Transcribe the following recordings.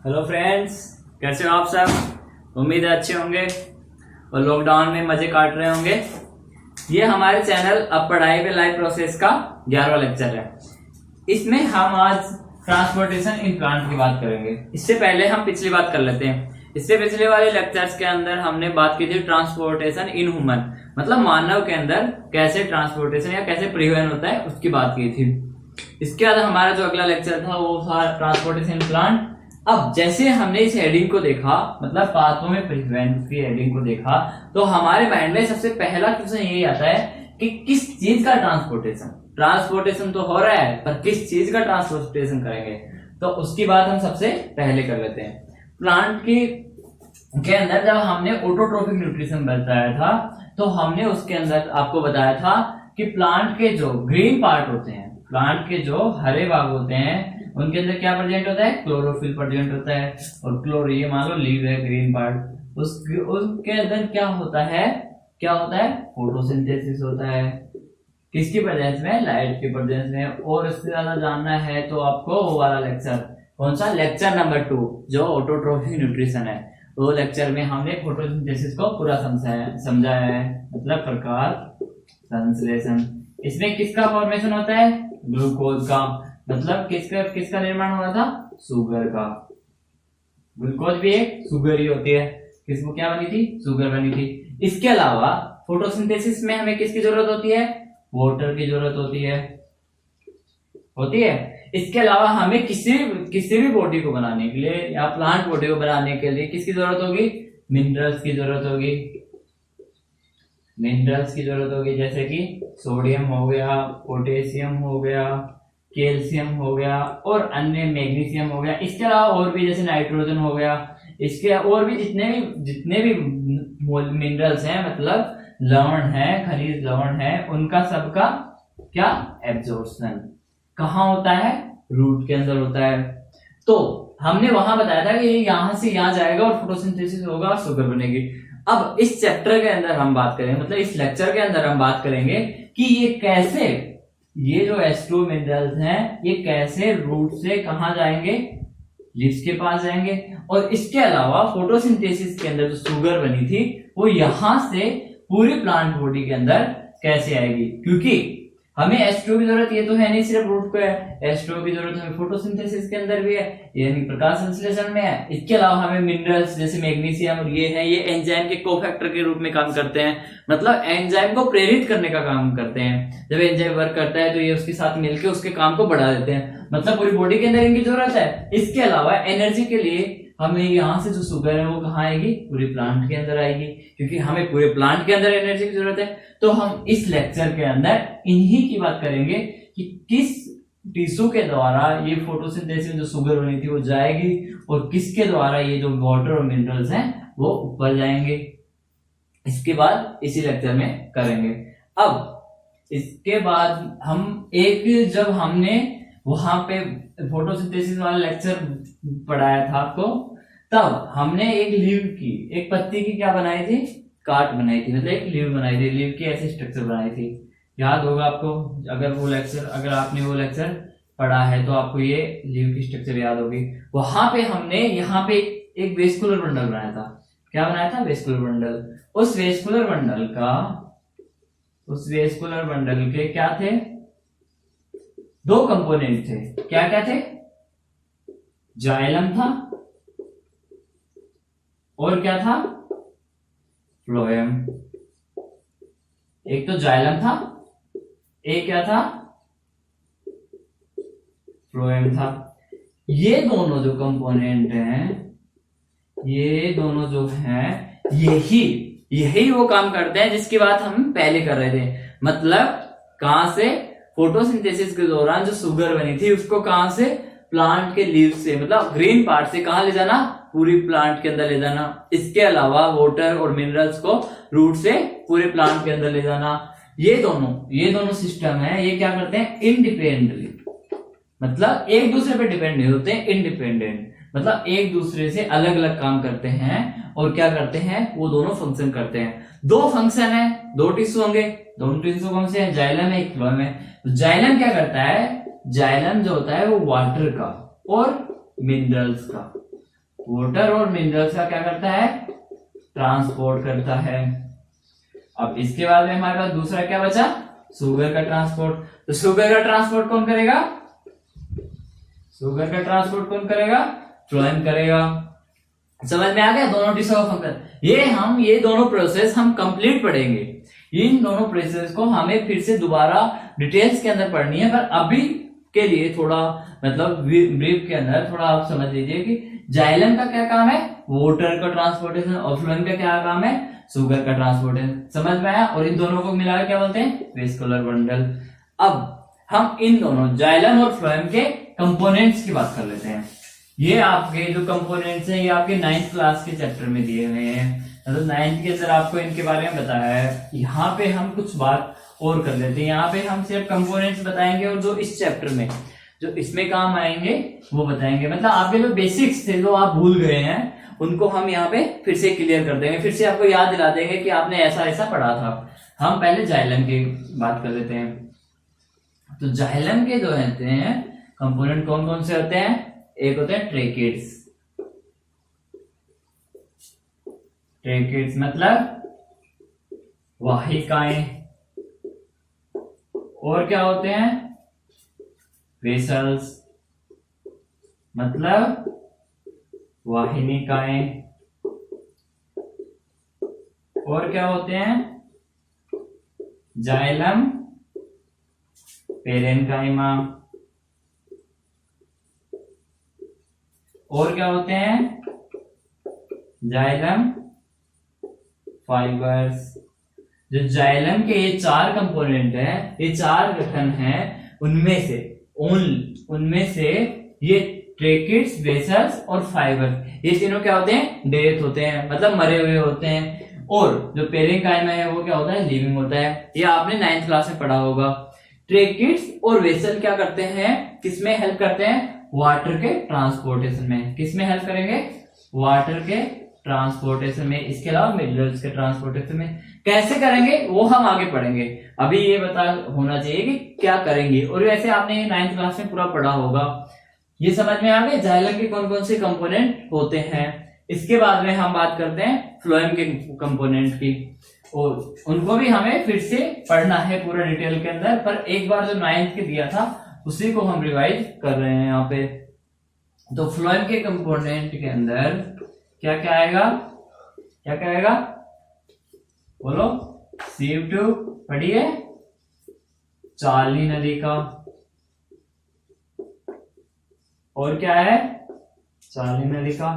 Hello friends, कैसे हो आप सब। उम्मीद है अच्छे होंगे और लॉकडाउन में मजे काट रहे होंगे। ये हमारे चैनल अब पढ़ाई पे लाइव प्रोसेस का 11वां लेक्चर है। इसमें हम आज ट्रांसपोर्टेशन इन प्लांट की बात करेंगे। इससे पहले हम पिछली बात कर लेते हैं। इससे पिछले वाले लेक्चर्स के अंदर हमने बात की थी ट्रांसपोर्टेशन इन ह्यूमन, मतलब मानव के अंदर कैसे ट्रांसपोर्टेशन या कैसे परिवहन होता है उसकी बात की थी। इसके बाद हमारा जो अगला लेक्चर था वो था ट्रांसपोर्टेशन इन प्लांट। अब जैसे हमने इस हेडिंग को देखा, मतलब पाथों में परिवहन की हेडिंग को देखा, तो हमारे माइंड में सबसे पहला क्वेश्चन यही आता है कि किस चीज का ट्रांसपोर्टेशन तो हो रहा है, पर किस चीज का ट्रांसपोर्टेशन करेंगे। तो उसकी बात हम सबसे पहले कर लेते हैं। प्लांट के अंदर जब हमने ऑटोट्रोफिक न्यूट्रिशन बताया था, तो हमने उसके अंदर आपको बताया था कि प्लांट के जो ग्रीन पार्ट होते हैं, प्लांट के जो हरे भाग होते हैं, उनके अंदर क्या प्रेजेंट होता है, क्लोरोफिल प्रेजेंट होता है। और ये मान लो लीव है ग्रीन पार्ट, उसके अंदर क्या होता है, फोटोसिंथेसिस होता है। किसकी प्रेजेंस में, लाइट की प्रेजेंस में। और इससे ज्यादा जानना है तो आपको वो वाला लेक्चर, कौन सा, लेक्चर नंबर 2 जो ऑटोट्रोफिक न्यूट्रिशन है, वो लेक्चर में हमने फोटोसिंथेसिस को पूरा समझाया है, मतलब प्रकाश संश्लेषण। इसमें किसका फॉर्मेशन होता है, ग्लूकोज का, मतलब किसका निर्माण हुआ था, शुगर का। ग्लूकोज भी एक शुगर ही होती है। किसको क्या बनी थी, शुगर बनी थी। इसके अलावा फोटोसिंथेसिस में हमें किसकी जरूरत होती है, वाटर की जरूरत होती है। इसके अलावा हमें किसी भी बॉडी को बनाने के लिए या प्लांट बॉडी को बनाने के लिए किसकी जरूरत होगी, मिनरल्स की जरूरत होगी। जैसे कि सोडियम हो गया, पोटेशियम हो गया, कैल्शियम हो गया और अन्य मैग्नीशियम हो गया। इसके अलावा और भी जैसे नाइट्रोजन हो गया। इसके और भी जितने भी मिनरल्स हैं, मतलब लवण है, खनिज लवण है, उनका सबका क्या, एब्जॉर्प्शन कहाँ होता है, रूट के अंदर होता है। तो हमने वहां बताया था कि यहां से यहां जाएगा और फोटोसिंथेसिस होगा और शुगर बनेगी। अब इस चैप्टर के अंदर हम बात करेंगे, मतलब इस लेक्चर के अंदर हम बात करेंगे कि ये जो H2 मिनरल्स हैं, ये कैसे रूट से कहां जाएंगे, लीव्स के पास जाएंगे। और इसके अलावा फोटोसिंथेसिस के अंदर जो शुगर बनी थी, वो यहां से पूरी प्लांट बॉडी के अंदर कैसे आएगी, क्योंकि हमें H2 की जरूरत, ये तो है नहीं सिर्फ रूट को है, H2 की जरूरत हमें फोटोसिंथेसिस के अंदर भी है, यानी प्रकाश संश्लेषण में है। इसके अलावा हमें मिनरल्स जैसे मैग्नीशियम और ये एंजाइम के कोफैक्टर के रूप में काम करते हैं, मतलब एंजाइम को प्रेरित करने का काम करते हैं। जब एंजाइम वर्क करता है तो ये उसके साथ मिलकर उसके काम को बढ़ा देते हैं, मतलब पूरी बॉडी के अंदर इनकी जरूरत है। इसके अलावा एनर्जी के लिए हमें यहाँ से जो शुगर है वो कहाँ आएगी, पूरे प्लांट के अंदर आएगी, क्योंकि हमें पूरे प्लांट के अंदर एनर्जी की जरूरत है। तो हम इस लेक्चर के अंदर इन्हीं की बात करेंगे कि किस टिश्यू के द्वारा ये फोटोसिंथेसिस जो शुगर बनी थी वो जाएगी और किसके द्वारा ये जो वाटर और मिनरल्स हैं वो ऊपर जाएंगे। इसके बाद इसी लेक्चर में करेंगे। अब इसके बाद हम जब हमने वहां पे फोटोसिंथेसिस वाला लेक्चर पढ़ाया था आपको, तब हमने एक पत्ती की क्या बनाई थी, काट बनाई थी, मतलब एक लीव बनाई थी। लीव की ऐसी स्ट्रक्चर बनाई थी, याद होगा आपको। अगर आपने वो लेक्चर पढ़ा है तो आपको ये लीव की स्ट्रक्चर याद होगी। वहां पे हमने यहाँ पे एक वेस्कुलर बंडल बनाया था। क्या बनाया था, वेस्कुलर बंडल। उस वेस्कुलर बंडल के क्या थे, 2 कंपोनेंट थे। क्या क्या थे, जाइलम था और क्या था, फ्लोएम। एक तो जाइलम था, एक क्या था, फ्लोएम था। ये दोनों जो कंपोनेंट हैं, ये दोनों जो हैं, यही वो काम करते हैं जिसकी बात हम पहले कर रहे थे। मतलब कहां से, फोटोसिंथेसिस के दौरान जो शुगर बनी थी उसको कहां से, प्लांट के लीव से, मतलब ग्रीन पार्ट से कहां ले जाना, पूरी प्लांट के अंदर ले जाना। इसके अलावा वाटर और मिनरल्स को रूट से पूरे प्लांट के अंदर ले जाना। ये दोनों सिस्टम है, ये क्या करते हैं, इंडिपेंडेंटली, मतलब एक दूसरे पे डिपेंड नहीं होते, इंडिपेंडेंट, मतलब एक दूसरे से अलग अलग काम करते हैं। और क्या करते हैं, वो दोनों फंक्शन करते हैं। 2 फंक्शन है, 2 टिश्यू होंगे, दोनों टिश्यू कौन से हैं, जाइलम है, एक फ्लोएम है। जाइलम क्या करता है, जाइलम जो होता है वो वाटर का और मिनरल्स का, वाटर और मिनरल्स का क्या करता है, ट्रांसपोर्ट करता है। अब इसके बाद में हमारे पास दूसरा क्या बचा, शुगर का ट्रांसपोर्ट। तो शुगर का ट्रांसपोर्ट कौन करेगा, शुगर का ट्रांसपोर्ट कौन करेगा, फ्लोएम करेगा। समझ में आ गया दोनों टिश्यू का फंक्शन। ये दोनों प्रोसेस हम कंप्लीट पढ़ेंगे। इन दोनों प्रोसेस को हमें फिर से दोबारा डिटेल्स के अंदर पढ़नी है, पर अभी के लिए थोड़ा मतलब ब्रीफ के अंदर थोड़ा आप समझ लीजिए कि जाइलम का क्या काम है, वाटर का ट्रांसपोर्टेशन, और फ्लोएम का क्या काम है, शुगर का ट्रांसपोर्टेशन। समझ में आया। और इन दोनों को मिलाकर क्या बोलते हैं, वेस्कुलर बंडल। अब हम इन दोनों जाइलम और फ्लोएम के कंपोनेंट्स की बात कर लेते हैं। ये आपके जो कंपोनेंट्स हैं ये आपके 9th क्लास के चैप्टर में दिए हुए हैं, मतलब 9th के अंदर आपको इनके बारे में बताया है। यहाँ पे हम कुछ बात और कर लेते हैं। यहाँ पे हम सिर्फ कंपोनेंट्स बताएंगे और जो इस चैप्टर में जो इसमें काम आएंगे वो बताएंगे। मतलब आपके जो बेसिक्स थे जो आप भूल गए हैं उनको हम यहाँ पे फिर से क्लियर कर देंगे, फिर से आपको याद दिला देंगे कि आपने ऐसा ऐसा पढ़ा था। हम पहले जाइलम की बात कर लेते हैं। तो जाइलम के जो रहते हैं कंपोनेंट कौन कौन से होते हैं, एक होते हैं ट्रेकिड्स। ट्रेकिड्स मतलब वाहिकाएं। और क्या होते हैं, वेसल्स मतलब वाहिनिकाएं। और क्या होते हैं, जाइलम, पेरेन्काइमा। और क्या होते हैं, जाइलम, फाइबर्स। जो जाइलम के ये 4 कंपोनेंट हैं, ये 4 गठन हैं, उनमें से ये ट्रेकिड्स, वेसल्स और फाइबर्स, ये तीनों क्या होते हैं, डेथ होते हैं, मतलब मरे हुए होते हैं। और जो पेरेन्काइमा है वो क्या होता है, लिविंग होता है। ये आपने 9th क्लास में पढ़ा होगा। ट्रेकिड्स और वेसल क्या करते हैं, किसमें हेल्प करते हैं, वाटर के ट्रांसपोर्टेशन में। किसमें हेल्प करेंगे, वाटर के ट्रांसपोर्टेशन में। इसके अलावा मिनरल्स के ट्रांसपोर्टेशन में। कैसे करेंगे वो हम आगे पढ़ेंगे, अभी ये बता होना चाहिए कि क्या करेंगे। और वैसे आपने 9th क्लास में पूरा पढ़ा होगा। ये समझ में आ गए जाइलम के कौन कौन से कंपोनेंट होते हैं। इसके बाद में हम बात करते हैं फ्लोएम के कंपोनेंट की, और उनको भी हमें फिर से पढ़ना है पूरा डिटेल के अंदर। पर एक बार जो 9th के दिया था उसी को हम रिवाइज कर रहे हैं यहाँ पे। तो फ्लोएम के कंपोनेंट के अंदर क्या क्या आएगा, क्या क्या आएगा, बोलो। सीव ट्यूब पढ़िए, चार्ली नलिका। और क्या है, चार्ली नलिका।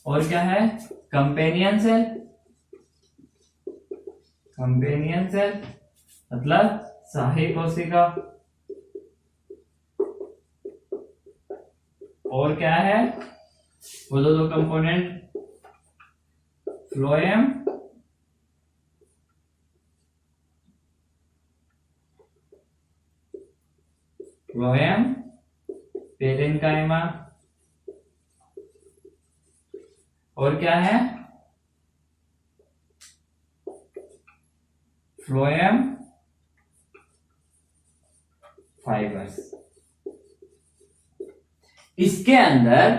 और क्या है, कंपेनियन सेल। कंपेनियन सेल मतलब शाही कोशिका। और क्या है, वो दो कंपोनेंट, फ्लोएम, पेरेन्काइमा। और क्या है, फ्लोएम, फाइबर्स। इसके अंदर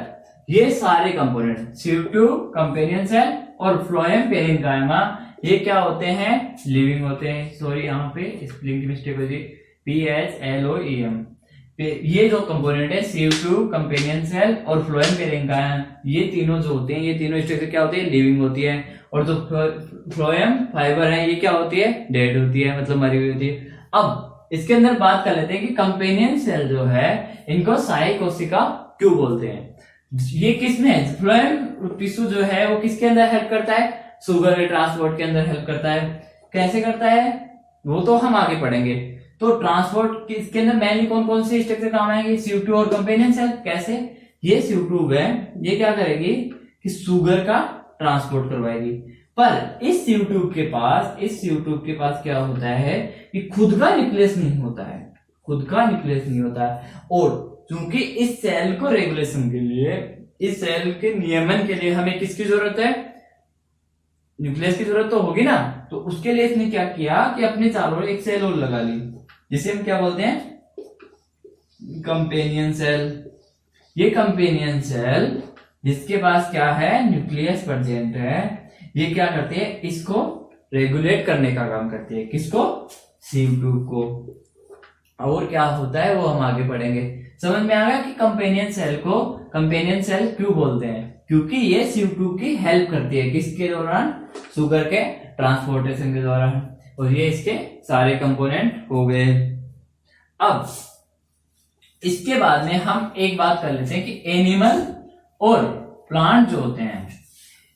ये सारे component sieve tube, companion cell और फ्लोएम, पेरेन्काइमा, ये क्या होते हैं, लिविंग होते हैं। सॉरी यहाँ पे स्पेलिंग की मिस्टेक हो गई, PHLOEM। ये जो कंपोनेंट है सीव ट्यूब, कंपेनियन सेल और फ्लोएम, पेरेन्काइमा, ये तीनों जो होते हैं, ये तीनों स्ट्रक्चर क्या होती है, लिविंग होती है। और जो फ्लोएम फाइबर है ये क्या होती है, डेड होती है, मतलब मरी हुई होती है। अब इसके अंदर बात कर लेते हैं कि कंपेनियन सेल जो है इनको शाही कोशिका क्यों बोलते हैं। ये किसमें, फ्लोएम टिश्यू जो है वो किसके अंदर हेल्प करता है, शुगर के ट्रांसपोर्ट के अंदर हेल्प करता है। कैसे करता है वो तो हम आगे पढ़ेंगे। तो ट्रांसपोर्ट इसके अंदर मेनली कौन कौन से स्ट्रक्चर काम आएंगे, सीव ट्यूब और कंपेनियन सेल। कैसे, ये सीव ट्यूब है, ये क्या करेगी कि शुगर का ट्रांसपोर्ट करवाएगी। पर इस सीव ट्यूब के पास क्या होता है कि खुद का न्यूक्लियस नहीं होता है, खुद का न्यूक्लियस नहीं होता है। और क्योंकि इस सेल को रेगुलेशन के लिए, इस सेल के नियमन के लिए हमें किसकी जरूरत है, न्यूक्लियस की जरूरत तो होगी ना। तो उसके लिए इसने क्या किया कि अपने चारों एक सेल और लगा ली, जिसे हम क्या बोलते हैं, कंपेनियन सेल। ये कंपेनियन सेल जिसके पास क्या है, न्यूक्लियस प्रेजेंट है, ये क्या करती है, इसको रेगुलेट करने का काम करती है। किसको, CO2 को। और क्या होता है वो हम आगे पढ़ेंगे। समझ में आ गया कि कंपेनियन सेल को कंपेनियन सेल क्यों बोलते हैं, क्योंकि ये CO2 की हेल्प करती है। किसके दौरान, शुगर के ट्रांसपोर्टेशन के दौरान। और ये इसके सारे कंपोनेंट हो गए। अब इसके बाद में हम एक बात कर लेते हैं कि एनिमल और प्लांट जो होते हैं,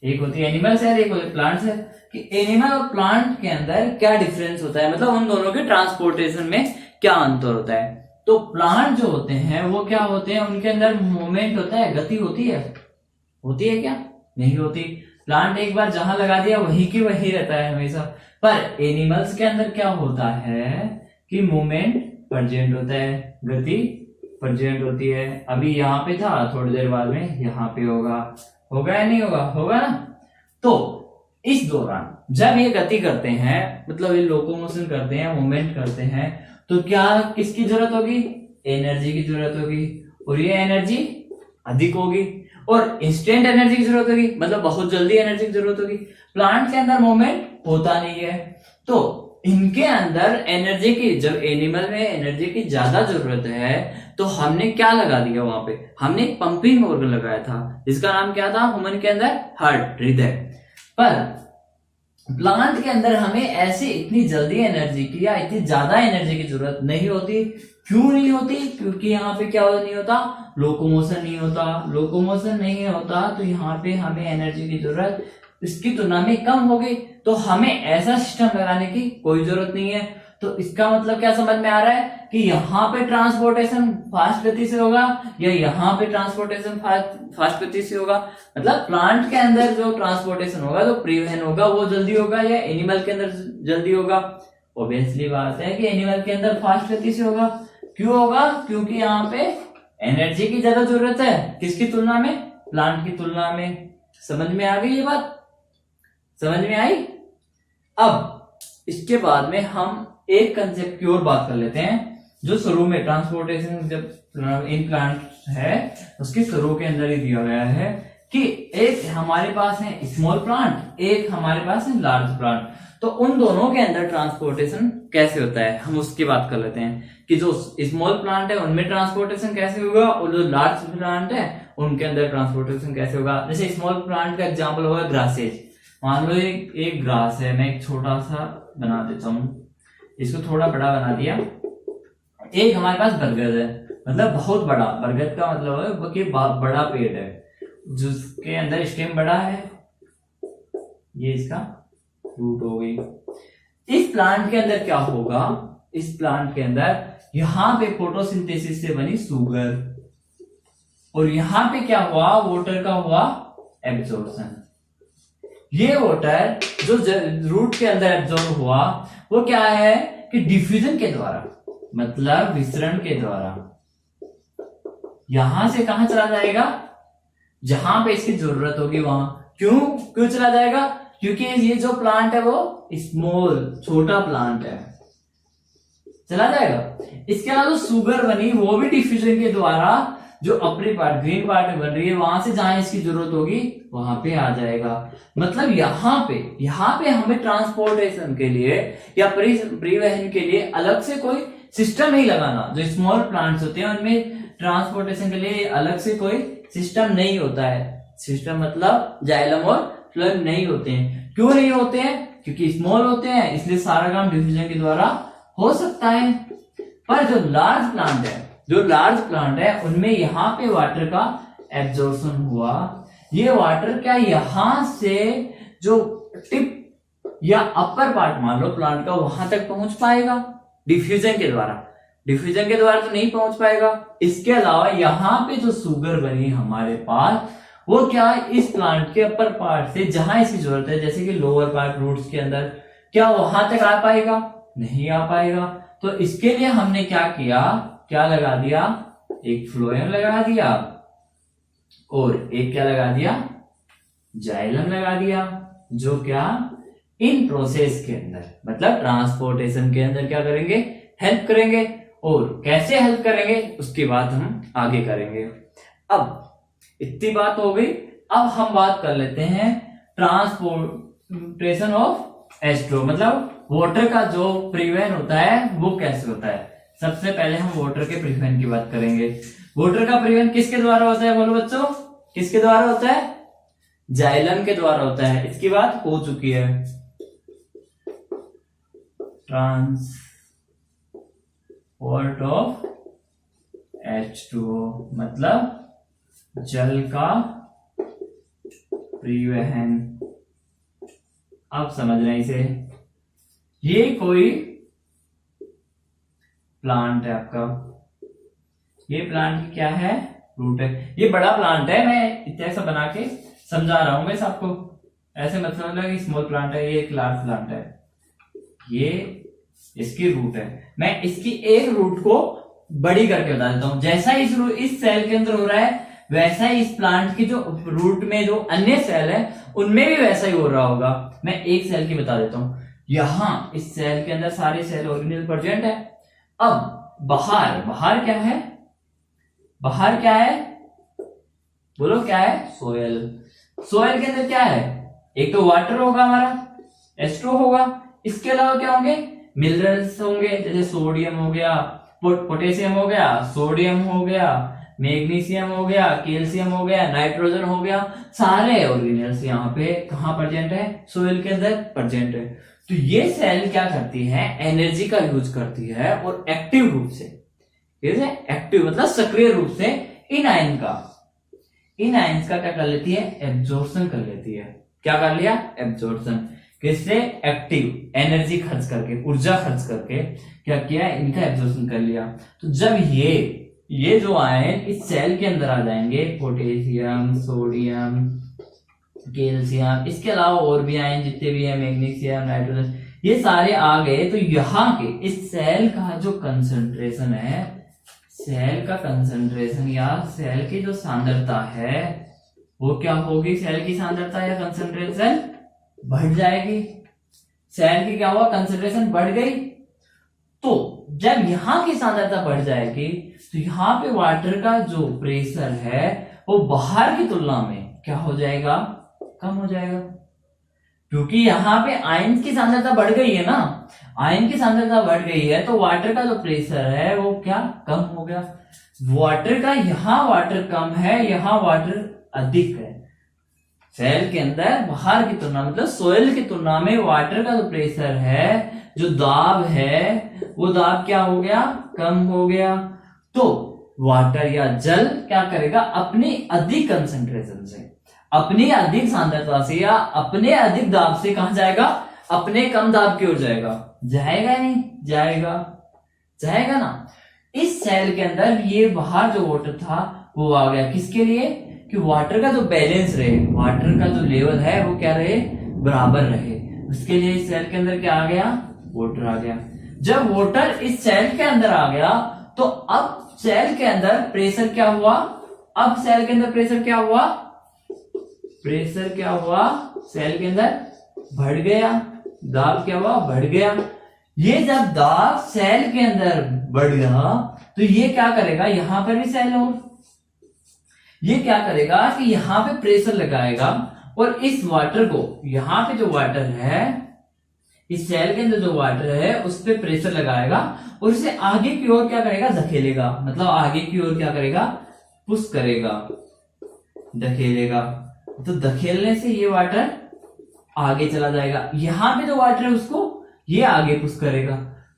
एक होती है एनिमल सेल, एक होती है प्लांट सेल, कि एनिमल और प्लांट के अंदर क्या डिफरेंस होता है, मतलब उन दोनों के ट्रांसपोर्टेशन में क्या अंतर होता है। तो प्लांट जो होते हैं वो क्या होते हैं, उनके अंदर मूवमेंट होता है, गति होती है क्या, नहीं होती। प्लांट एक बार जहां लगा दिया वही की वही रहता है हमेशा। पर एनिमल्स के अंदर क्या होता है कि मूवमेंट प्रेजेंट होता है, गति प्रेजेंट होती है। अभी यहाँ पे था, थोड़ी देर बाद में यहाँ पे होगा या नहीं होगा, होगा ना। तो इस दौरान जब ये गति करते हैं, मतलब ये लोकोमोशन करते हैं, मूवमेंट करते हैं, तो क्या किसकी जरूरत होगी, एनर्जी की जरूरत होगी। और ये एनर्जी अधिक होगी और इंस्टेंट एनर्जी की जरूरत होगी, मतलब बहुत जल्दी एनर्जी की जरूरत होगी। प्लांट के अंदर मूवमेंट होता नहीं है, तो इनके अंदर एनर्जी की, जब एनिमल में एनर्जी की ज्यादा जरूरत है तो हमने क्या लगा दिया वहां पे, हमने एक पंपिंग ऑर्गन लगाया था जिसका नाम क्या था, ह्यूमन के अंदर हार्ट, हृदय। पर प्लांट के अंदर हमें ऐसे इतनी जल्दी एनर्जी की या इतनी ज्यादा एनर्जी की जरूरत नहीं होती। क्यों नहीं होती, क्योंकि यहाँ पे क्या नहीं होता, लोकोमोशन नहीं होता। लोकोमोशन नहीं होता तो यहाँ पे हमें एनर्जी की जरूरत इसकी तुलना में कम होगी, तो हमें ऐसा सिस्टम लगाने की कोई जरूरत नहीं है। तो इसका मतलब क्या समझ में आ रहा है कि यहाँ पे ट्रांसपोर्टेशन फास्ट गति से होगा या यहाँ पे ट्रांसपोर्टेशन फास्ट गति से होगा। मतलब प्लांट के अंदर जो ट्रांसपोर्टेशन होगा, जो परिवहन होगा, वो जल्दी होगा या एनिमल के अंदर जल्दी होगा। ऑब्वियसली बात है कि एनिमल के अंदर फास्ट गति से होगा। क्यों होगा, क्योंकि यहाँ पे एनर्जी की ज्यादा जरूरत है, किसकी तुलना में, प्लांट की तुलना में। समझ में आ गई ये बात, समझ में आई। अब इसके बाद में हम एक कंसेप्ट की और बात कर लेते हैं, जो शुरू में ट्रांसपोर्टेशन जब इन प्लांट है उसके शुरू के अंदर ही दिया गया है कि एक हमारे पास है स्मॉल प्लांट, एक हमारे पास है लार्ज प्लांट। तो उन दोनों के अंदर ट्रांसपोर्टेशन कैसे होता है, हम उसकी बात कर लेते हैं कि जो स्मॉल प्लांट है उनमें ट्रांसपोर्टेशन कैसे होगा और जो लार्ज प्लांट है उनके अंदर ट्रांसपोर्टेशन कैसे होगा। जैसे स्मॉल प्लांट का एग्जाम्पल होगा ग्रासेज। मान लो एक ग्रास है, मैं एक छोटा सा बना देता हूं, इसको थोड़ा बड़ा बना दिया। एक हमारे पास बरगद है, मतलब बहुत बड़ा, बरगद का मतलब है कि बड़ा पेड़ है जिसके अंदर स्टेम बड़ा है, ये इसका रूट हो गई। इस प्लांट के अंदर क्या होगा, इस प्लांट के अंदर यहां पे फोटोसिंथेसिस से बनी शुगर, और यहां पे क्या हुआ, वाटर का हुआ एब्जॉर्प्शन। ये वाटर जो रूट के अंदर एब्जॉर्ब हुआ वो क्या है कि डिफ्यूजन के द्वारा, मतलब विसरण के द्वारा यहां से कहां चला जाएगा, जहां पे इसकी जरूरत होगी वहां। क्यों चला जाएगा, क्योंकि ये जो प्लांट है वो स्मॉल, छोटा प्लांट है, चला जाएगा। इसके अलावा जो शुगर बनी वो भी डिफ्यूजन के द्वारा जो अपनी पार्ट, ग्रीन पार्ट में बन रही है, वहां से जहां इसकी जरूरत होगी वहां पे आ जाएगा। मतलब यहाँ पे हमें ट्रांसपोर्टेशन के लिए या परिवहन के लिए अलग से कोई सिस्टम नहीं लगाना। जो स्मॉल प्लांट्स होते हैं उनमें ट्रांसपोर्टेशन के लिए अलग से कोई सिस्टम नहीं होता है। सिस्टम मतलब जाइलम और फ्लोएम नहीं होते हैं। क्यों नहीं होते हैं, क्योंकि स्मॉल होते हैं, इसलिए सारा काम डिफ्यूजन के द्वारा हो सकता है। पर जो लार्ज प्लांट है उनमें यहाँ पे वाटर का एब्जॉर्प्शन हुआ। ये वाटर क्या यहां से जो टिप या अपर पार्ट मान लो प्लांट का, वहां तक पहुंच पाएगा डिफ्यूजन के द्वारा, डिफ्यूजन के द्वारा तो नहीं पहुंच पाएगा। इसके अलावा यहाँ पे जो शुगर बनी हमारे पास वो क्या इस प्लांट के अपर पार्ट से जहां इसकी जरूरत है, जैसे कि लोअर पार्ट रूट्स के अंदर, क्या वहां तक आ पाएगा, नहीं आ पाएगा। तो इसके लिए हमने क्या किया, क्या लगा दिया, एक फ्लोएम लगा दिया और एक क्या लगा दिया, जाइलम लगा दिया, जो क्या इन प्रोसेस के अंदर, मतलब ट्रांसपोर्टेशन के अंदर क्या करेंगे, हेल्प करेंगे। और कैसे हेल्प करेंगे उसकी बात हम आगे करेंगे। अब इतनी बात हो गई। अब हम बात कर लेते हैं ट्रांसपोर्टेशन ऑफ H2O, मतलब वाटर का जो परिवहन होता है वो कैसे होता है। सबसे पहले हम वाटर के परिवहन की बात करेंगे। वाटर का परिवहन किसके द्वारा होता है, बोलो बच्चों, किसके द्वारा होता है? जाइलम के द्वारा होता है। इसकी बात हो चुकी है। ट्रांसपोर्ट ऑफ H2O मतलब जल का परिवहन। आप समझ रहे हैं इसे? ये कोई प्लांट है आपका, ये प्लांट की क्या है, रूट है। ये बड़ा प्लांट है, मैं इतना सा बना के समझा रहा हूं मैं आपको, ऐसे मतलब ना कि स्मॉल प्लांट है, ये एक लार्ज प्लांट है, ये इसकी रूट है। मैं इसकी एक रूट को बड़ी करके बता देता हूं। जैसा इस सेल के अंदर हो रहा है वैसा ही इस प्लांट की जो रूट में जो अन्य सेल है उनमें भी वैसा ही हो रहा होगा। मैं एक सेल की बता देता हूं। यहां इस सेल के अंदर सारे सेल ऑर्गेनेल प्रेजेंट है। अब बाहर क्या है, बाहर क्या है, बोलो क्या है? सोयल। सोयल के अंदर क्या है? एक तो वाटर होगा हमारा, H2O होगा, इसके अलावा क्या होंगे? मिनरल्स होंगे, जैसे सोडियम हो गया, पोटेशियम हो गया, सोडियम हो गया, मैग्नीशियम हो गया, कैल्शियम हो गया, नाइट्रोजन हो गया। सारे ऑर्गेनेल्स यहाँ पे कहाँ प्रेजेंट है? सोयल के अंदर प्रेजेंट है। तो ये सेल क्या करती है? एनर्जी का यूज करती है और एक्टिव रूप से, एक्टिव मतलब सक्रिय रूप से इन आयंस का क्या कर लेती है? एब्जॉर्प्शन कर लेती है। क्या कर लिया? एब्जॉर्प्शन। किससे? एक्टिव एनर्जी खर्च करके, ऊर्जा खर्च करके क्या किया? इनका एब्जॉर्प्शन कर लिया। तो जब ये जो आयन इस सेल के अंदर आ जाएंगे, पोटेशियम, सोडियम, कैल्शियम, इसके अलावा और भी आयन जितने भी है, मैग्नीशियम, नाइट्रोजन, ये सारे आ गए। तो यहाँ के इस सेल का जो कंसंट्रेशन है, सेल का कंसंट्रेशन या सेल की जो सांद्रता है वो क्या होगी? सेल की सांद्रता या कंसंट्रेशन बढ़ जाएगी। सेल की क्या हुआ? कंसंट्रेशन बढ़ गई। तो जब यहाँ की सांद्रता बढ़ जाएगी तो यहाँ पे वाटर का जो प्रेशर है वो बाहर की तुलना में क्या हो जाएगा? कम हो जाएगा। क्योंकि यहाँ पे आयन की सांद्रता बढ़ गई है ना, आयन की सांद्रता बढ़ गई है तो वाटर का जो प्रेशर है वो क्या? कम हो गया। वाटर का यहाँ वाटर कम है, यहाँ वाटर अधिक है। सेल के अंदर बाहर की तुलना मतलब सोयल की तुलना में वाटर का जो प्रेशर है, जो दाब है, वो दाब क्या हो गया? कम हो गया। तो वाटर या जल क्या करेगा? अपनी अधिक कंसंट्रेशन से, अपनी अधिक सांद्रता से या अपने अधिक दाब से कहां जाएगा? अपने कम दाब की ओर जाएगा। जाएगा नहीं? जाएगा ना। इस सेल के अंदर ये बाहर जो वाटर था वो आ गया। किसके लिए? कि वाटर का जो बैलेंस रहे, वाटर का जो लेवल है वो क्या रहे? बराबर रहे। उसके लिए इस सेल के अंदर क्या आ गया? वाटर आ गया। जब वाटर इस सेल के अंदर आ गया तो अब सेल के अंदर प्रेशर क्या हुआ? अब सेल के अंदर प्रेशर क्या हुआ? प्रेशर क्या हुआ? सेल के अंदर बढ़ गया। दाब क्या हुआ? बढ़ गया। ये जब दाब सेल के अंदर बढ़ गया तो ये क्या करेगा? यहां पर भी सेल हो, ये क्या करेगा कि यहां पे प्रेशर लगाएगा और इस वाटर को, यहां पे जो वाटर है, इस सेल के अंदर जो वाटर है उस पे प्रेशर लगाएगा और इसे आगे की ओर क्या करेगा? धकेलेगा। मतलब आगे की ओर क्या करेगा? पुश करेगा, धकेलेगा। तो धकेलने से ये वाटर आगे चला जाएगा। यहां पे जो वाटर है उसको ये आगे पुश करेगा।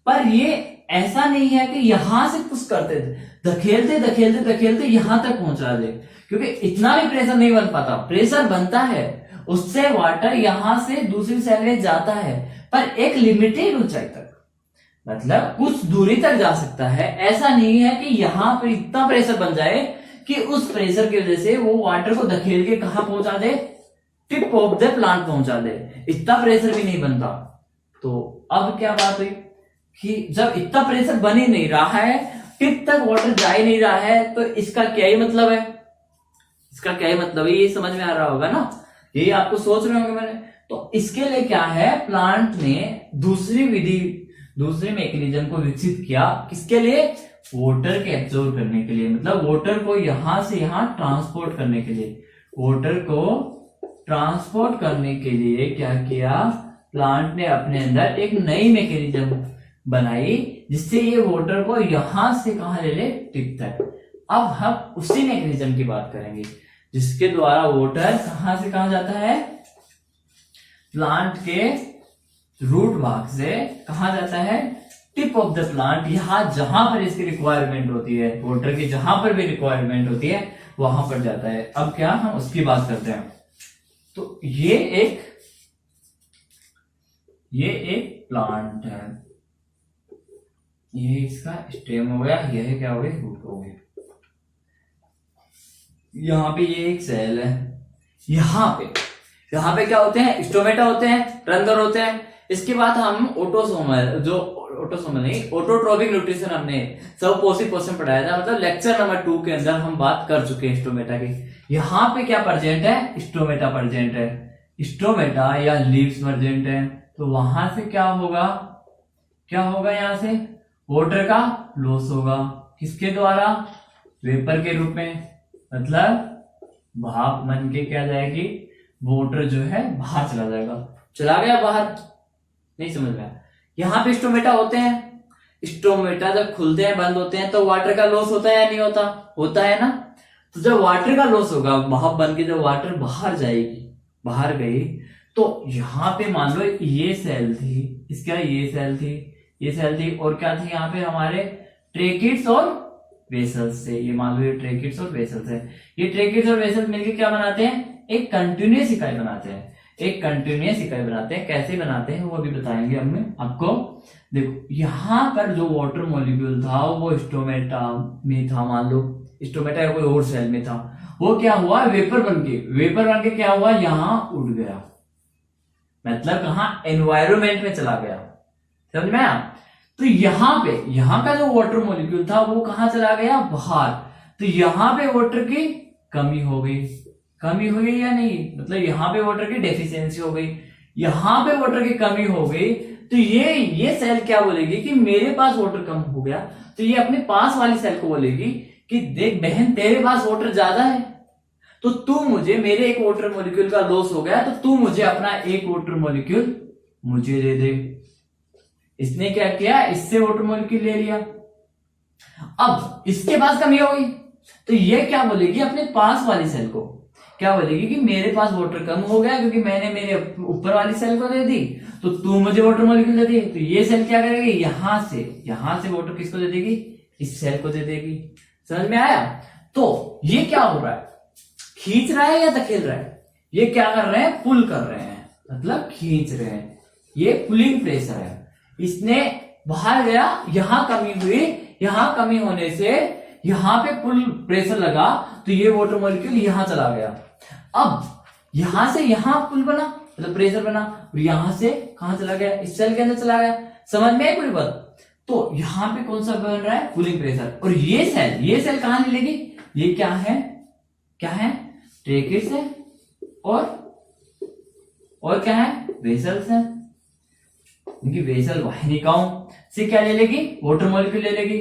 पर ये ऐसा नहीं है कि यहां से पुश करते थे, धकेलते धकेलते धकेलते यहां तक पहुंचा दे, क्योंकि इतना भी प्रेशर नहीं बन पाता। प्रेशर बनता है, उससे वाटर यहां से दूसरी सेल में जाता है, पर एक लिमिटेड ऊंचाई तक, मतलब कुछ दूरी तक जा सकता है। ऐसा नहीं है कि यहां पर इतना प्रेशर बन जाए कि उस प्रेशर की वजह से वो वाटर को धकेल के कहां पहुंचा दे? टिप ऑफ द प्लांट पहुंचा दे। इतना प्रेशर भी नहीं बनता। तो अब क्या बात हुई कि जब इतना प्रेशर बन ही नहीं रहा है, टिप तक वाटर जा ही नहीं रहा है, तो इसका क्या ही मतलब है? इसका क्या ही मतलब है? ये समझ में आ रहा होगा ना? ये आपको सोच रहे होंगे मैंने। तो इसके लिए क्या है? प्लांट ने दूसरी विधि, दूसरे मैकेनिज्म को विकसित किया। किसके लिए? वाटर के एब्जॉर्ब करने के लिए, मतलब वाटर को यहां से यहां ट्रांसपोर्ट करने के लिए, वाटर को ट्रांसपोर्ट करने के लिए क्या किया, प्लांट ने अपने अंदर एक नई मैकेनिज्म बनाई जिससे ये वाटर को यहां से कहां ले ले, टिप तक। अब हम उसी मैकेनिज्म की बात करेंगे जिसके द्वारा वाटर कहां से कहां जाता है, प्लांट के रूट भाग से कहां जाता है, टिप ऑफ द प्लांट, यहां जहां पर इसकी रिक्वायरमेंट होती है, वाटर की जहां पर भी रिक्वायरमेंट होती है वहां पर जाता है। अब क्या हम उसकी बात करते हैं। तो ये एक प्लांट है, ये इसका स्टेम हो गया, यह क्या हो गया, रूट हो गया। यहाँ पे ये एक सेल है, यहाँ पे क्या होते हैं, स्टोमेटा होते हैं, रंध्र होते हैं। इसके बाद हम ऑटोट्रोपिक न्यूट्रिशन हमने सब पोषण पढ़ाया था, मतलब लेक्चर नंबर 2 के अंदर हम बात कर चुके हैं स्टोमेटा की। यहाँ पे क्या प्रेजेंट है, स्टोमेटा प्रेजेंट है, स्टोमेटा या लीव्स प्रेजेंट है। तो वहां से क्या होगा, यहाँ से वाटर का लॉस होगा, किसके द्वारा, वेपर के रूप में, मतलब भाप बन के क्या जाएगी, वाटर जो है बाहर चला जाएगा। चला गया बाहर, नहीं समझ में आया। यहाँ पे स्टोमेटा होते हैं, स्टोमेटा जब खुलते हैं बंद होते हैं तो वाटर का लॉस होता है या नहीं होता, होता है ना। तो जब वाटर का लॉस होगा, भाप बन के जब वाटर बाहर जाएगी, बाहर गई, तो यहाँ पे मान लो ये सेल थी, इसका ये सेल थी और क्या थी यहाँ पे हमारे ट्रेकिड्स और वेसल्स से। ये मान लो ये ट्रेकिड्स और वेसल्स है। ये ट्रेकिड्स और वेसल्स मिलकर क्या बनाते हैं, एक कंटिन्यूअस इकाई बनाते हैं, कैसे बनाते हैं वो भी बताएंगे हम आपको। देखो यहाँ पर जो वाटर मॉलिक्यूल था वो स्टोमेटा में था, मान लो स्टोमेटा या कोई और सेल में था, वो क्या हुआ, वेपर बन के क्या हुआ, यहाँ उड़ गया, मतलब कहा, एनवायरमेंट में चला गया। समझ में आया। तो यहाँ का जो वाटर मॉलिक्यूल था वो कहां चला गया, बाहर। तो यहाँ पे वाटर की कमी हो गई या नहीं, मतलब यहाँ पे वाटर की डेफिशिएंसी हो गई, यहाँ पे वाटर की कमी हो गई। तो ये सेल क्या बोलेगी कि मेरे पास वाटर कम हो गया, तो ये अपने पास वाली सेल को बोलेगी कि देख बहन, तेरे पास वाटर ज्यादा है, तो तू मुझे, मेरे एक वाटर मॉलिक्यूल का लॉस हो गया, तो तू मुझे अपना एक वाटर मॉलिक्यूल मुझे दे दे। इसने क्या किया, इससे वाटर मॉलिक्यूल ले लिया। अब इसके पास कमी हो गई, तो ये क्या बोलेगी, अपने पास वाली सेल को क्या बोलेगी कि मेरे पास वाटर कम हो गया क्योंकि मैंने मेरे ऊपर वाली सेल को दे दी, तो तू मुझे वाटर मॉलिक्यूल दे दी। तो ये सेल क्या करेगी, यहां से वाटर किसको दे देगी, इस सेल को दे देगी। समझ में आया। तो ये क्या हो रहा है, खींच रहा है या धकेल रहा है, ये क्या कर रहे हैं, पुल कर रहे हैं, मतलब खींच रहे हैं, ये पुलिंग प्रेशर है। इसने बाहर गया, यहां कमी हुई, यहां कमी होने से यहां पे पुल प्रेशर लगा, तो ये वाटर मॉलिक्यूल यहां चला गया। अब यहां से यहां पुल बना, मतलब प्रेशर बना, और यहां से कहां चला गया, इस सेल के अंदर चला गया। समझ में आई पूरी बात। तो यहां पे कौन सा बन रहा है, पुलिंग प्रेशर। और ये सेल कहां ले लेगी, ये क्या है, ट्रेकिड्स है और क्या है, वेसल्स है। इनकी वेसल वाहिनिकाओं से क्या ले लेगी, वाटर मॉलिक्यूल ले लेगी।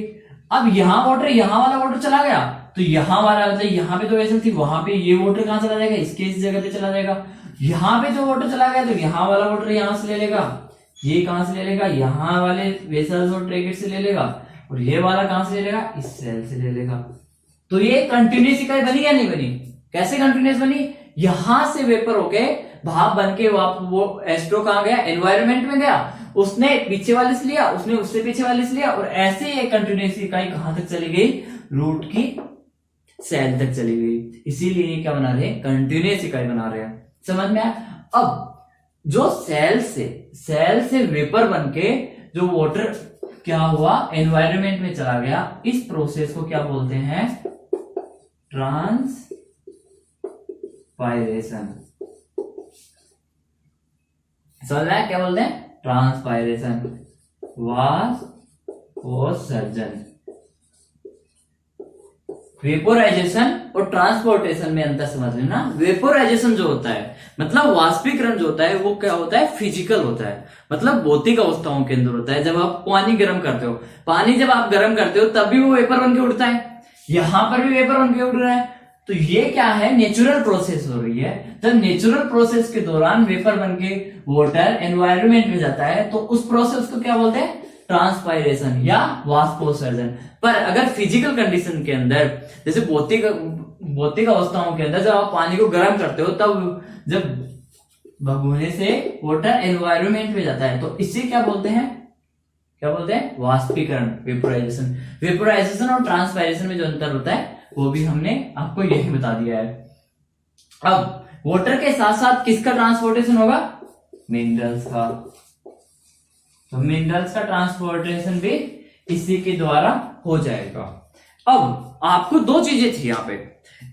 अब यहाँ वाला वाटर चला गया, तो यहाँ वाला, मतलब यहाँ पे जो वेसल थी वहां पे ये वाटर कहां चला जाएगा, इसके इस जगह पे चला जाएगा। यहाँ पे जो वाटर चला गया, तो यहाँ वाला वाटर यहां से ले लेगा, ये कहां से ले लेगा, यहाँ वाले वेसल्स और ट्रेकिड से ले लेगा, और ये वाला कहां से ले लेगा, इस सेल से ले लेगा। तो ये कंटिन्यूस इकाई बनी या नहीं बनी, कैसे कंटिन्यूस बनी, यहां से वेपर होके भाप बन के वो एस्ट्रो कहां गया, एनवायरमेंट में गया, उसने पीछे वाले से लिया, उसने उससे पीछे वाले से लिया, और ऐसे ये कंटिन्यूस इकाई कहां तक चली गई, रूट की सेल तक चली गई। इसीलिए ये क्या बना रहे हैं, कंटिन्यूस इकाई बना रहे हैं। समझ में आया। अब जो सेल से वेपर बन के जो वाटर क्या हुआ, एनवायरमेंट में चला गया, इस प्रोसेस को क्या बोलते हैं, ट्रांसपायरेशन। समझ रहा है, क्या बोलते हैं, ट्रांसपायरेशन, वाष्पोत्सर्जन। वेपोराइजेशन और ट्रांसपोर्टेशन में अंतर समझ लेना। वेपोराइजेशन जो होता है मतलब वाष्पीकरण जो होता है वो क्या होता है, फिजिकल होता है, मतलब भौतिक अवस्थाओं के अंदर होता है। जब आप पानी गर्म करते हो, पानी जब आप गर्म करते हो तब भी वो वेपर बन के उड़ता है, यहां पर भी वेपर बन के उड़ रहा है। तो ये क्या है, नेचुरल प्रोसेस हो रही है। जब नेचुरल प्रोसेस के दौरान वेपर बन के वाटर एनवायरमेंट में जाता है तो उस प्रोसेस को क्या बोलते हैं, ट्रांसपायरेशन या वाष्पोत्सर्जन। पर अगर फिजिकल कंडीशन के अंदर, जैसे भौतिक अवस्थाओं के अंदर जब आप पानी को गर्म करते हो तब जब भगोने से वाटर एनवायरमेंट में जाता है तो इसे क्या बोलते हैं, क्या बोलते हैं, वाष्पीकरण, वेपोराइजेशन। वेपोराइजेशन और ट्रांसपायरेशन में जो अंतर होता है वो भी हमने आपको यही बता दिया है। अब वाटर के साथ साथ किसका ट्रांसपोर्टेशन होगा, मिनरल्स का। तो मिनरल्स का ट्रांसपोर्टेशन भी इसी के द्वारा हो जाएगा। अब आपको दो चीजें थी यहाँ पे,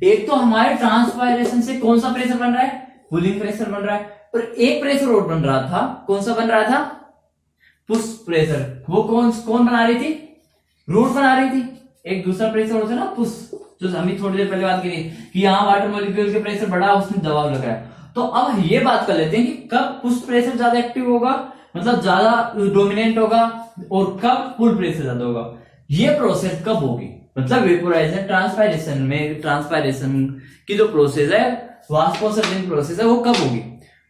एक तो हमारे ट्रांसपायरेशन से कौन सा प्रेशर बन रहा है, कूलिंग प्रेशर बन रहा है, और एक प्रेशर और बन रहा था, कौन सा बन रहा था, पुश प्रेशर। वो कौन बना रही थी, रूट बना रही थी। एक दूसरा प्रेशर होता है ना पुश, जो हमें थोड़ी देर पहले बात की कि यहाँ वाटर मॉलिक्यूल के प्रेशर बढ़ा, उसमें दबाव लगा है। तो अब ये बात कर लेते हैं कि कब पुश प्रेशर ज्यादा एक्टिव होगा, मतलब ज्यादा डोमिनेंट होगा, और कब पुल प्रेशर ज्यादा होगा। ये प्रोसेस कब होगी, मतलब वेपोराइजेशन ट्रांसपायरेशन में, ट्रांसपायरेशन की जो प्रोसेस है, वाष्पोत्सर्जन प्रोसेस है, वो कब होगी,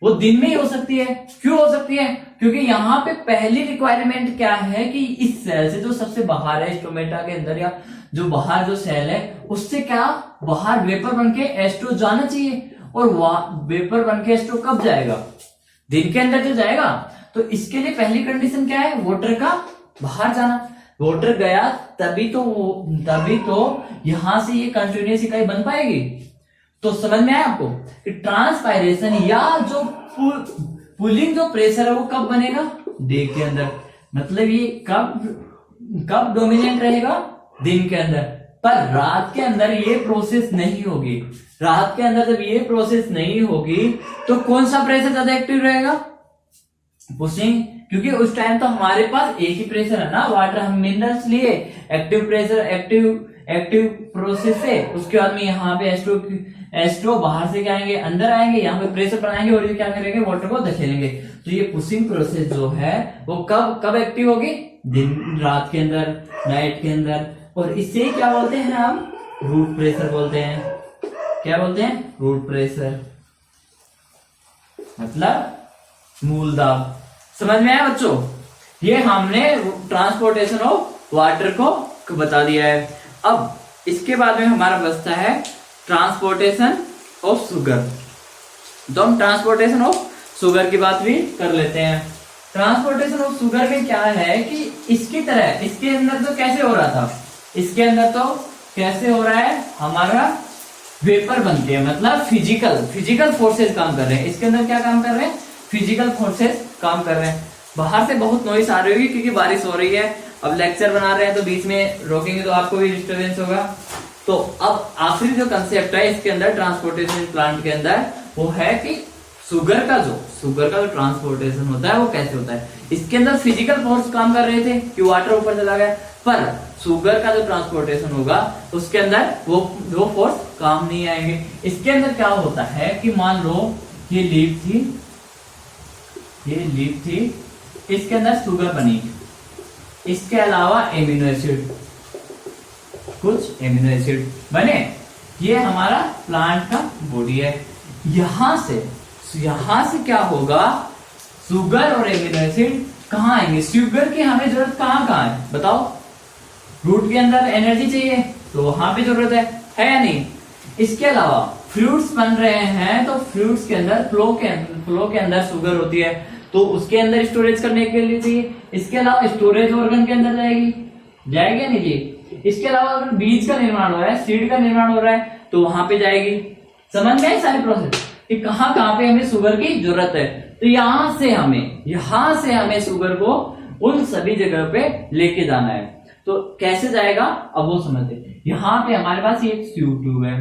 वो दिन में ही हो सकती है। क्यों हो सकती है, क्योंकि यहाँ पे पहली रिक्वायरमेंट क्या है कि इस सेल से जो सबसे बाहर है स्टोमेटा के अंदर, या जो बाहर जो सेल है उससे क्या बाहर वेपर बन के एस्ट्रो जाना चाहिए। और वेपर बन के एस्ट्रो कब जाएगा, दिन के अंदर जो जाएगा। तो इसके लिए पहली कंडीशन क्या है, वाटर का बाहर जाना। वाटर गया तभी तो यहां से ये कंटिन्यूअस इकाई बन पाएगी। तो समझ में आया आपको कि ट्रांसपायरेशन या जो पुलिंग जो प्रेशर है वो कब बनेगा, डे के अंदर। मतलब ये कब डोमिनेंट रहेगा, दिन के अंदर। पर रात के अंदर ये प्रोसेस नहीं होगी। रात के अंदर जब ये प्रोसेस नहीं होगी तो कौन सा प्रेशर ज्यादा एक्टिव रहेगा, पुशिंग। क्योंकि उस टाइम तो हमारे पास एक ही प्रेशर है ना, वाटर हम मिनरल्स लिए, एक्टिव प्रेशर, एक्टिव प्रोसेस से उसके बाद में यहाँ पे एस्ट्रो बाहर से क्या आएंगे, अंदर आएंगे, यहाँ पे प्रेशर बनाएंगे और ये क्या करेंगे, वाटर को धकेलेंगे। तो ये पुशिंग प्रोसेस जो है वो कब एक्टिव होगी, दिन रात के अंदर, नाइट के अंदर। और इसे क्या बोलते हैं हम, रूट प्रेशर बोलते हैं। क्या बोलते हैं, रूट प्रेशर, मतलब मूल दाब। समझ में आया बच्चों, ये हमने ट्रांसपोर्टेशन ऑफ वाटर को बता दिया है। अब इसके बाद में हमारा बचता है ट्रांसपोर्टेशन ऑफ शुगर। तो हम ट्रांसपोर्टेशन ऑफ शुगर की बात भी कर लेते हैं। ट्रांसपोर्टेशन ऑफ शुगर में क्या है कि इसकी तरह इसके अंदर तो कैसे हो रहा था, इसके अंदर तो कैसे हो रहा है, हमारा वेपर बनती है, मतलब फिजिकल फोर्सेस काम कर रहे हैं। इसके अंदर क्या काम कर रहे हैं, फिजिकल फोर्सेस काम कर रहे हैं। बाहर से बहुत नॉइस आ रही होगी क्योंकि बारिश हो रही है। अब लेक्चर बना रहे हैं तो बीच में रोकेंगे तो आपको भी डिस्टर्बेंस होगा। तो अब आखिरी जो कंसेप्ट है इसके अंदर ट्रांसपोर्टेशन प्लांट के अंदर, वो है कि शुगर का जो ट्रांसपोर्टेशन होता है वो कैसे होता है। इसके अंदर फिजिकल फोर्स काम कर रहे थे कि वाटर ऊपर चला गया, पर शुगर का जो ट्रांसपोर्टेशन होगा उसके अंदर वो फोर्स काम नहीं आएंगे। इसके अंदर क्या होता है कि मान लो ये लीफ थी, इसके अंदर शुगर बनी, इसके अलावा एमिनो एसिड, कुछ एमिनो एसिड बने। ये हमारा प्लांट का बॉडी है। यहां से क्या होगा, शुगर और एमिनो एसिड कहाँ आएंगे, शुगर की हमें जरूरत कहाँ है बताओ। रूट के अंदर एनर्जी चाहिए तो वहां पे जरूरत है या नहीं। इसके अलावा फ्रूट्स बन रहे हैं तो फ्रूट्स के अंदर फ्लो के अंदर शुगर होती है तो उसके अंदर स्टोरेज करने के लिए चाहिए। इसके अलावा स्टोरेज ऑर्गन के अंदर जाएगी या नहीं जी। इसके अलावा अगर बीज का निर्माण हो रहा है, सीड का निर्माण हो रहा है तो वहां पे जाएगी। समझ में आई सारी प्रोसेस कि कहाँ पे हमें शुगर की जरूरत है। तो यहाँ से हमें शुगर को उन सभी जगह पे लेके जाना है। तो कैसे जाएगा अब वो समझते। यहाँ पे हमारे पास ये एक ट्यूब ट्यूब है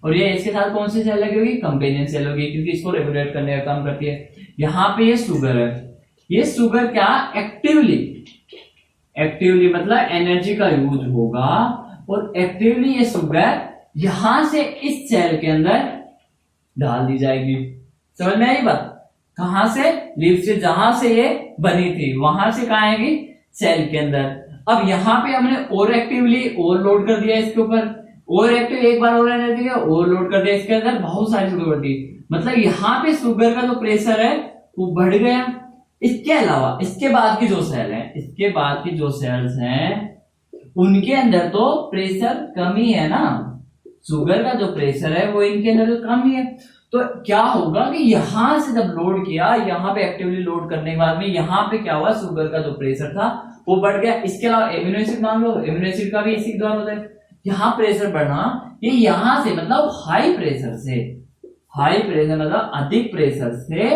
और ये इसके साथ कौन सी सेल लगी होगी, कंपेनियन सेल होगी, क्योंकि इसको रेगुलेट करने का काम करती है। यहाँ पे ये शुगर है, ये शुगर क्या एक्टिवली मतलब एनर्जी का यूज होगा और एक्टिवली ये शुगर यहां से इस सेल के अंदर डाल दी जाएगी। समझ में आई बात? कहां से? लीफ से, जहां से ये बनी थी वहां से कहां आएगी? सेल के अंदर। अब यहाँ पे हमने और एक्टिवली ओवरलोड कर दिया इसके ऊपर, और एक्टिव एक बार और एनर्जी का ओवरलोड कर दिया इसके अंदर, बहुत सारी शुगर बढ़ती, मतलब यहाँ पे शुगर का जो प्रेशर है वो बढ़ गया। इसके अलावा इसके बाद की जो सेल है, इसके बाद की जो सेल्स हैं उनके अंदर तो प्रेशर कम ही है ना, शुगर का जो प्रेशर है वो इनके अंदर तो कम ही है। तो क्या होगा कि यहां से जब लोड किया, यहाँ पे एक्टिवली लोड करने के बाद में यहाँ पे क्या हुआ, शुगर का जो प्रेशर था वो बढ़ गया। इसके अलावा एमिनो एसिड मान लो, एमिनो एसिड का भी इसी द्वारा होता है। यहाँ प्रेशर बढ़ना, ये यहां से मतलब हाई प्रेशर से, हाई प्रेशर मतलब अधिक प्रेशर से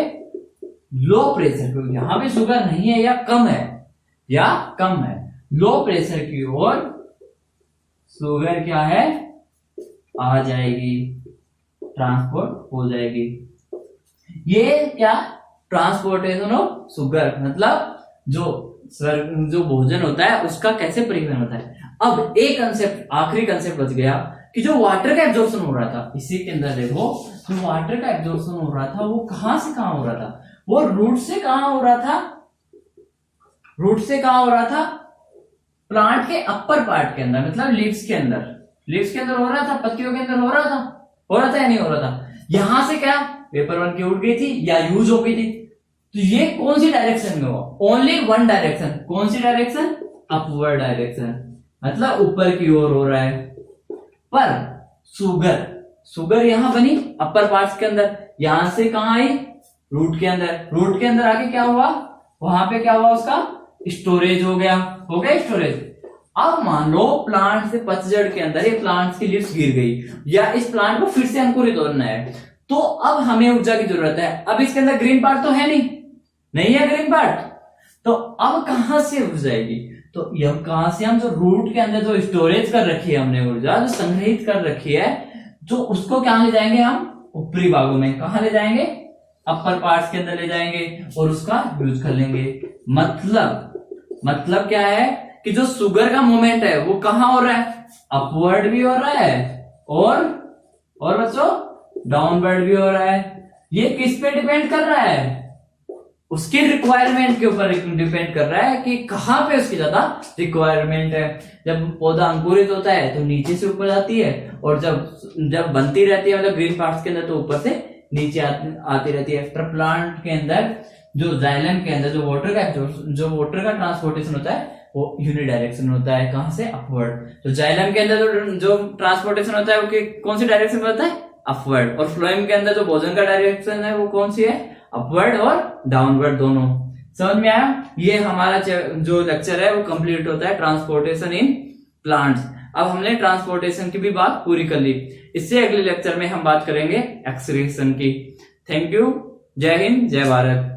लो प्रेशर, क्योंकि यहाँ पे शुगर नहीं है या कम है, या कम है, लो प्रेशर की ओर शुगर क्या है, आ जाएगी, ट्रांसपोर्ट हो जाएगी। ये क्या, ट्रांसपोर्टेशन ऑफ शुगर, मतलब जो भोजन होता है उसका कैसे परिवहन होता है। अब एक कंसेप्ट, आखिरी कंसेप्ट बच गया कि जो वाटर का एब्जॉर्प्शन हो रहा था, इसी के अंदर देखो, जो वाटर का एब्जॉर्प्शन हो रहा था वो कहां से कहां हो रहा था, वो रूट से कहां हो रहा था, रूट से कहां हो रहा था, प्लांट के अपर पार्ट के अंदर, मतलब लीव्स के अंदर, लीव्स के अंदर हो रहा था, पत्तियों के अंदर हो रहा था या नहीं हो रहा था। यहां से क्या पेपर वन की उड़ गई थी या यूज हो गई थी, तो ये कौन सी डायरेक्शन में हुआ, ओनली वन डायरेक्शन, कौन सी डायरेक्शन, अपवर्ड डायरेक्शन, मतलब ऊपर की ओर हो रहा है। पर शुगर यहां बनी अपर पार्ट्स के अंदर, यहां से कहां आई, रूट के अंदर, रूट के अंदर आके क्या हुआ, वहां पे क्या हुआ, उसका स्टोरेज हो गया स्टोरेज। अब मान लो प्लांट से पतझड़ के अंदर ये प्लांट की लीव्स गिर गई, या इस प्लांट को फिर से अंकुरित होना है, तो अब हमें ऊर्जा की जरूरत है। अब इसके अंदर ग्रीन पार्ट तो है नहीं है ग्रीन पार्ट, तो अब कहां से ऊर्जा आएगी, तो यह कहां से, हम जो रूट के अंदर जो स्टोरेज कर रखी है हमने ऊर्जा, जो संग्रहित कर रखी है, जो उसको क्या ले जाएंगे हम, ऊपरी भागों में, कहां ले जाएंगे, अपर पार्ट्स के अंदर ले जाएंगे और उसका यूज कर लेंगे। मतलब क्या है कि जो शुगर का मूवमेंट है वो कहां हो रहा है, अपवर्ड भी हो रहा है और बच्चों डाउनवर्ड भी हो रहा है। ये किस पे डिपेंड कर रहा है, उसके रिक्वायरमेंट के ऊपर डिपेंड कर रहा है कि कहां पे उसकी ज्यादा रिक्वायरमेंट है। जब पौधा अंकुरित होता है तो नीचे से ऊपर जाती है, और जब बनती रहती है मतलब ग्रीन पार्ट्स के अंदर, तो ऊपर से नीचे आती रहती है। प्लांट के अंदर जो जाइलम के अंदर जो वाटर का ट्रांसपोर्टेशन होता है वो यूनिडायरेक्शन होता है, कहां से, अपवर्ड। तो जाइलम के अंदर जो ट्रांसपोर्टेशन होता है वो कौन सी डायरेक्शन में होता है, अपवर्ड। और फ्लोएम के अंदर जो भोजन का डायरेक्शन है वो कौन सी है, अपवर्ड और डाउनवर्ड दोनों। समझ में आया? ये हमारा जो लेक्चर है वो कंप्लीट होता है ट्रांसपोर्टेशन इन प्लांट्स। अब हमने ट्रांसपोर्टेशन की भी बात पूरी कर ली। इससे अगले लेक्चर में हम बात करेंगे एक्सक्रीशन की। Thank you. जय हिंद, जय भारत।